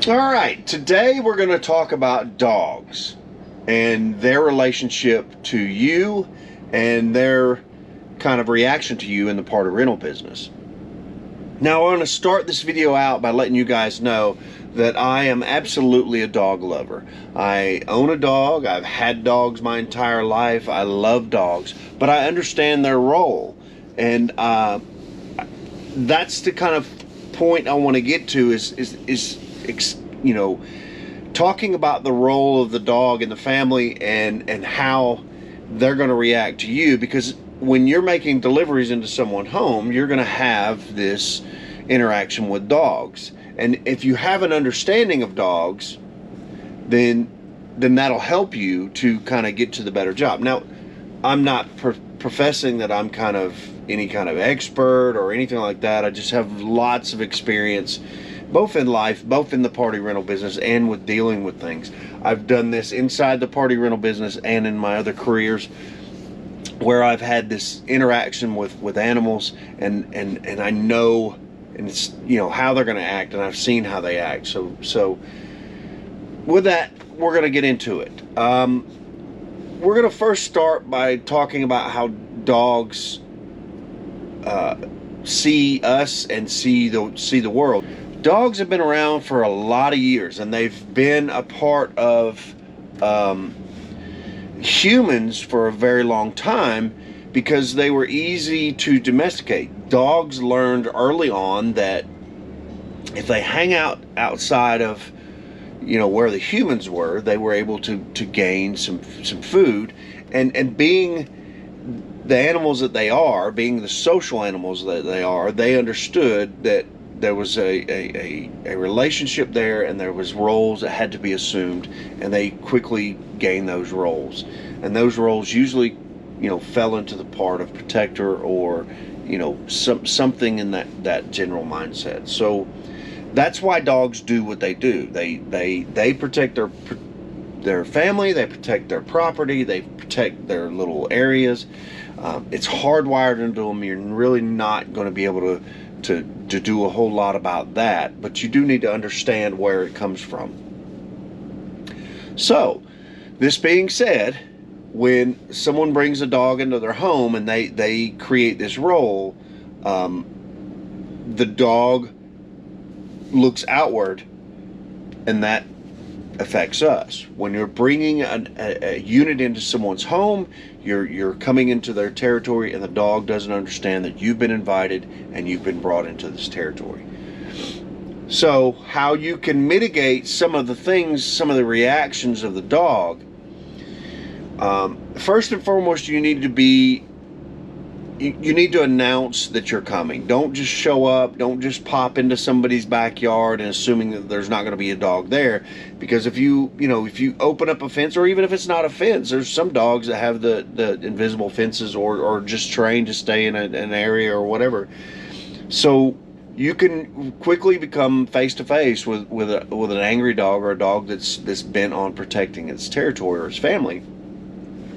All right, today we're going to talk about dogs and their relationship to you and their kind of reaction to you in the party rental business. Now, I want to start this video out by letting you guys know that I am absolutely a dog lover. I own a dog. I've had dogs my entire life. I love dogs, but I understand their role. And that's the kind of point I want to get to is talking about the role of the dog in the family and how they're going to react to you, because when you're making deliveries into someone's home, you're going to have this interaction with dogs. And if you have an understanding of dogs, then that'll help you to kind of get to the better job. Now, I'm not professing that I'm kind of any kind of expert or anything like that. I just have lots of experience, both in life, both in the party rental business and with dealing with things. I've done this inside the party rental business and in my other careers, where I've had this interaction with animals, and I know, and it's, how they're going to act, and I've seen how they act. So with that, we're going to get into it. We're going to first start by talking about how dogs see us and see the world. Dogs have been around for a lot of years, and they've been a part of humans for a very long time because they were easy to domesticate. Dogs learned early on that if they hang out outside of where the humans were, they were able to gain some food, and being the animals that they are, being the social animals that they are, they understood that there was a relationship there, and there was roles that had to be assumed, and they quickly gained those roles. And those roles usually, fell into the part of protector or, something in that general mindset. So that's why dogs do what they do. They protect their family, they protect their property, they protect their little areas. It's hardwired into them. You're really not going to be able to do a whole lot about that, but you do need to understand where it comes from. So, this being said, when someone brings a dog into their home and they create this role, the dog looks outward, and that affects us. When you're bringing a unit into someone's home, you're coming into their territory, and the dog doesn't understand that you've been invited and you've been brought into this territory. So how you can mitigate some of the reactions of the dog, first and foremost, you need to announce that you're coming. Don't just show up. Don't just pop into somebody's backyard and assuming that there's not going to be a dog there. Because if you open up a fence, or even if it's not a fence, there's some dogs that have the invisible fences, or just trained to stay in an area or whatever. So you can quickly become face to face with an angry dog, or a dog that's bent on protecting its territory or its family.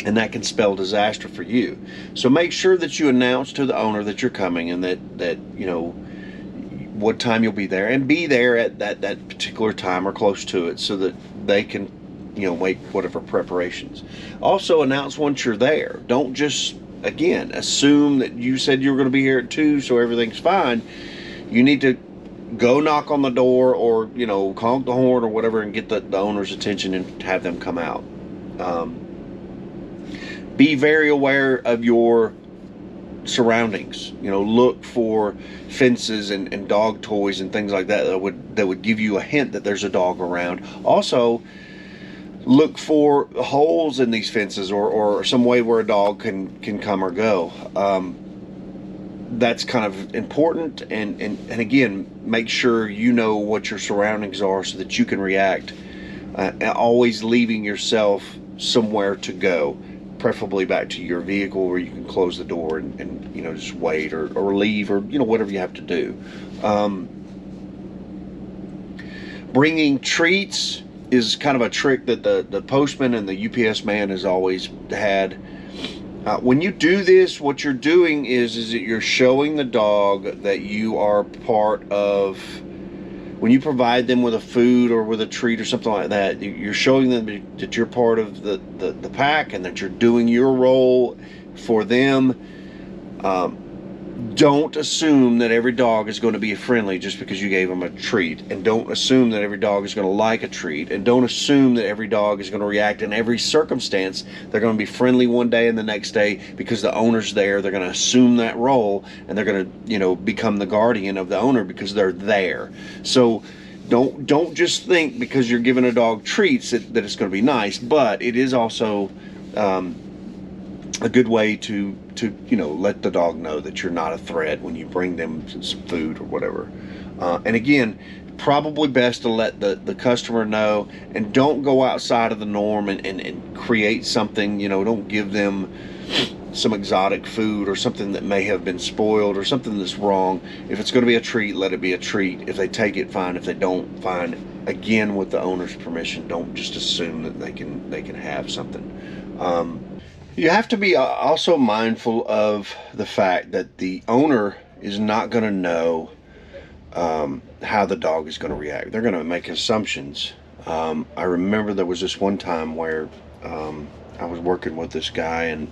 And that can spell disaster for you. So make sure that you announce to the owner that you're coming, and that what time you'll be there, and be there at that particular time or close to it, so that they can make whatever preparations. Also announce once you're there. Don't just assume that you said you were going to be here at 2, so everything's fine. You need to go knock on the door, or honk the horn or whatever, and get the owner's attention and have them come out. Be very aware of your surroundings. Look for fences and dog toys and things like that would give you a hint that there's a dog around. Also, look for holes in these fences, or some way where a dog can come or go. That's kind of important. And again, make sure you know what your surroundings are so that you can react. Always leaving yourself somewhere to go, preferably back to your vehicle, where you can close the door and just wait or leave, or whatever you have to do. Bringing treats is kind of a trick that the postman and the UPS man has always had. When you do this, what you're doing is that you're showing the dog that you are part of when you provide them with a food or with a treat or something like that, you're showing them that you're part of the pack and that you're doing your role for them. Don't assume that every dog is going to be friendly just because you gave them a treat, and don't assume that every dog is going to like a treat, and don't assume that every dog is going to react in every circumstance. They're going to be friendly one day and the next day because the owner's there. They're going to assume that role, and they're going to, become the guardian of the owner because they're there. So don't just think because you're giving a dog treats that it's going to be nice, but it is also a good way to let the dog know that you're not a threat when you bring them some food or whatever. And again, probably best to let the customer know, and don't go outside of the norm and create something. Don't give them some exotic food or something that may have been spoiled or something that's wrong. If it's going to be a treat, let it be a treat. If they take it, fine. If they don't, fine. Again, with the owner's permission. Don't just assume that they can have something. You have to be also mindful of the fact that the owner is not going to know how the dog is going to react. They're going to make assumptions. I remember there was this one time where I was working with this guy, and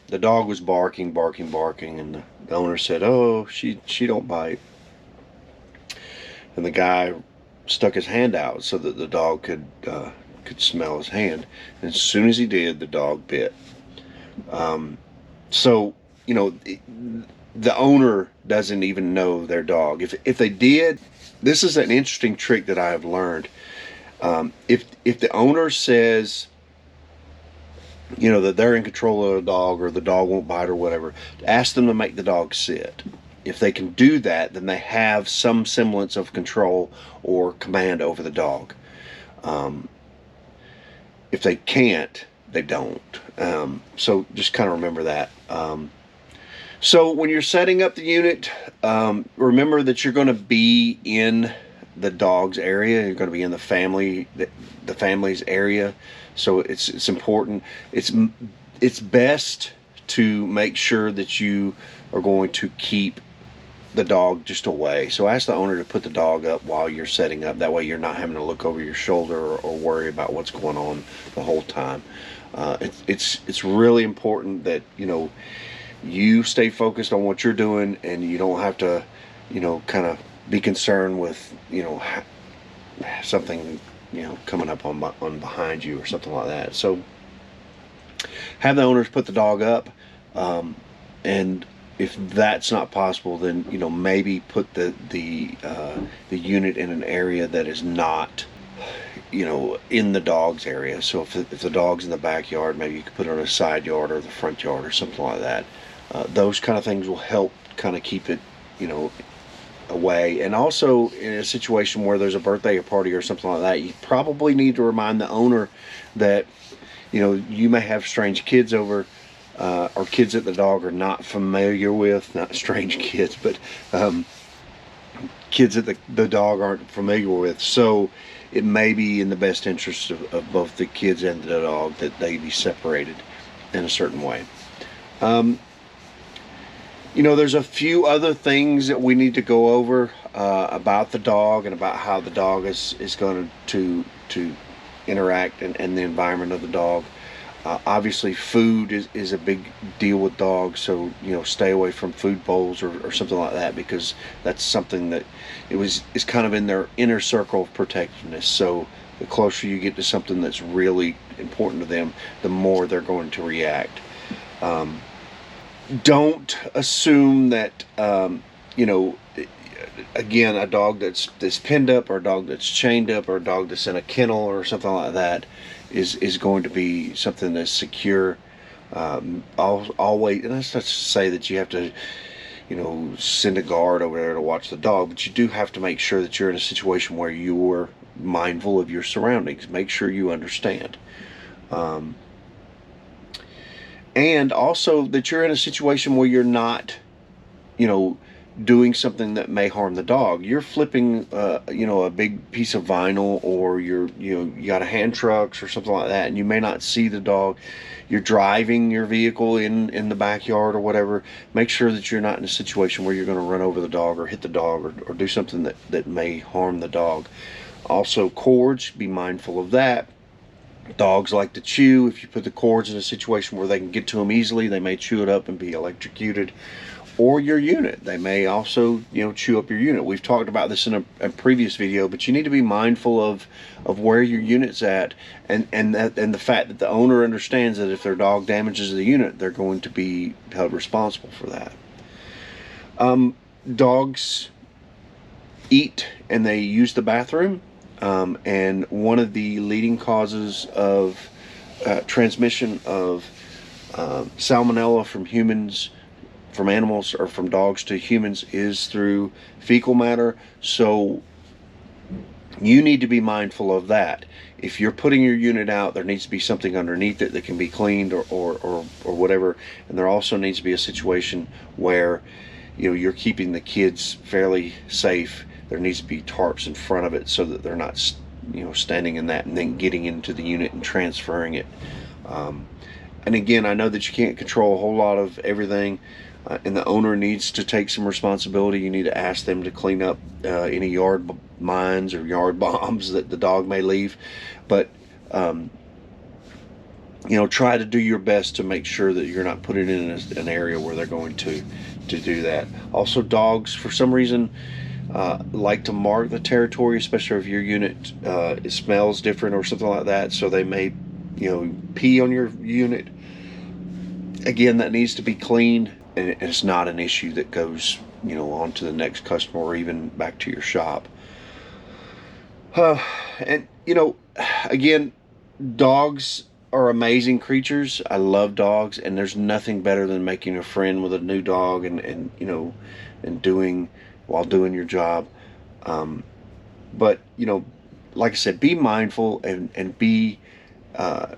the dog was barking, and the owner said, "Oh, she don't bite." And the guy stuck his hand out so that the dog could smell his hand, and as soon as he did, the dog bit. So the owner doesn't even know their dog. If they did, this is an interesting trick that I have learned. If the owner says that they're in control of the dog, or the dog won't bite or whatever, ask them to make the dog sit. If they can do that, then they have some semblance of control or command over the dog. If they can't, they don't. So just kind of remember that. So when you're setting up the unit, remember that you're going to be in the dog's area. You're going to be in the family's area. So it's important. It's best to make sure that you are going to keep the dog just away. So ask the owner to put the dog up while you're setting up. That way you're not having to look over your shoulder or worry about what's going on the whole time. It's really important that you stay focused on what you're doing, and you don't have to kind of be concerned with something coming up on behind you or something like that. So have the owners put the dog up, and if that's not possible, then maybe put the unit in an area that is not in the dog's area. So if the dog's in the backyard, maybe you could put it on a side yard or the front yard or something like that. Those kind of things will help kind of keep it away. And also, in a situation where there's a birthday or party or something like that, you probably need to remind the owner that you may have strange kids over, or kids that the dog are not familiar with. Not strange kids, but kids that the dog aren't familiar with. So it may be in the best interest of both the kids and the dog that they be separated in a certain way. There's a few other things that we need to go over about the dog, and about how the dog is going to interact and the environment of the dog. Obviously, food is a big deal with dogs, so stay away from food bowls or something like that, because that's something that is kind of in their inner circle of protectiveness. So the closer you get to something that's really important to them, the more they're going to react. Don't assume that again, a dog that's pinned up, or a dog that's chained up, or a dog that's in a kennel or something like that is going to be something that's secure. Always, and that's not to say that you have to send a guard over there to watch the dog, but you do have to make sure that you're in a situation where you're mindful of your surroundings. Make sure you understand. And also that you're in a situation where you're not, doing something that may harm the dog. You're flipping, you know, a big piece of vinyl, or you got a hand trucks or something like that, and you may not see the dog. You're driving your vehicle in the backyard or whatever. Make sure that you're not in a situation where you're going to run over the dog or hit the dog, or do something that may harm the dog. Also, cords, be mindful of that. Dogs like to chew. If you put the cords in a situation where they can get to them easily, they may chew it up and be electrocuted. Or your unit, they may also, you know, chew up your unit. We've talked about this in a previous video, but you need to be mindful of where your unit's at, and the fact that the owner understands that if their dog damages the unit, they're going to be held responsible for that. Dogs eat and they use the bathroom, and one of the leading causes of transmission of salmonella from humans, from animals, or from dogs to humans, is through fecal matter. So you need to be mindful of that. If you're putting your unit out, there needs to be something underneath it that can be cleaned, or whatever. And there also needs to be a situation where, you know, you're keeping the kids fairly safe. There needs to be tarps in front of it so that they're not, you know, standing in that and then getting into the unit and transferring it. And again, I know that you can't control a whole lot of everything, and the owner needs to take some responsibility. You need to ask them to clean up any yard mines or yard bombs that the dog may leave. But you know, try to do your best to make sure that you're not putting it in an area where they're going to do that. Also, dogs, for some reason, like to mark the territory, especially if your unit it smells different or something like that. So they may, you know, pee on your unit. Again, that needs to be cleaned, and it's not an issue that goes, you know, on to the next customer or even back to your shop. And you know, again, dogs are amazing creatures. I love dogs, and there's nothing better than making a friend with a new dog, and you know, and doing while doing your job. But you know, like I said, be mindful and be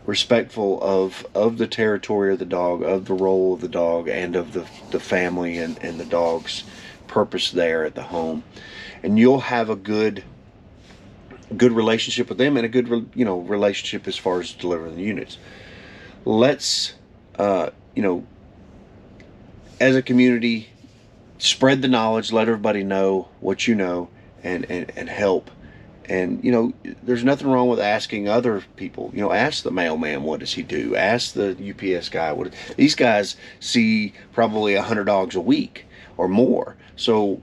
respectful of the territory of the dog, of the role of the dog, and of the family and the dog's purpose there at the home. And you'll have a good relationship with them, and a good you know, relationship as far as delivering the units. Let's you know, as a community, spread the knowledge, let everybody know what you know, and help. And you know, there's nothing wrong with asking other people. You know, ask the mailman, what does he do? Ask the UPS guy. These guys see probably 100 dogs a week or more. So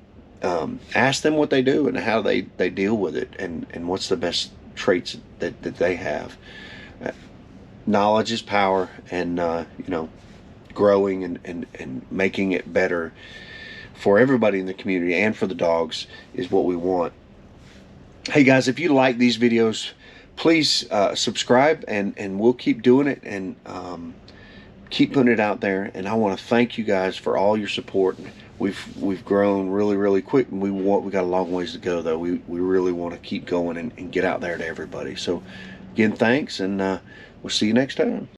ask them what they do and how they deal with it, and what's the best traits that they have. Knowledge is power, and you know, growing and making it better for everybody in the community and for the dogs is what we want. Hey guys, if you like these videos, please subscribe, and we'll keep doing it, and keep putting it out there. And I want to thank you guys for all your support. We've grown really quick, and we got a long ways to go, though. We really want to keep going and get out there to everybody. So again, thanks, and we'll see you next time.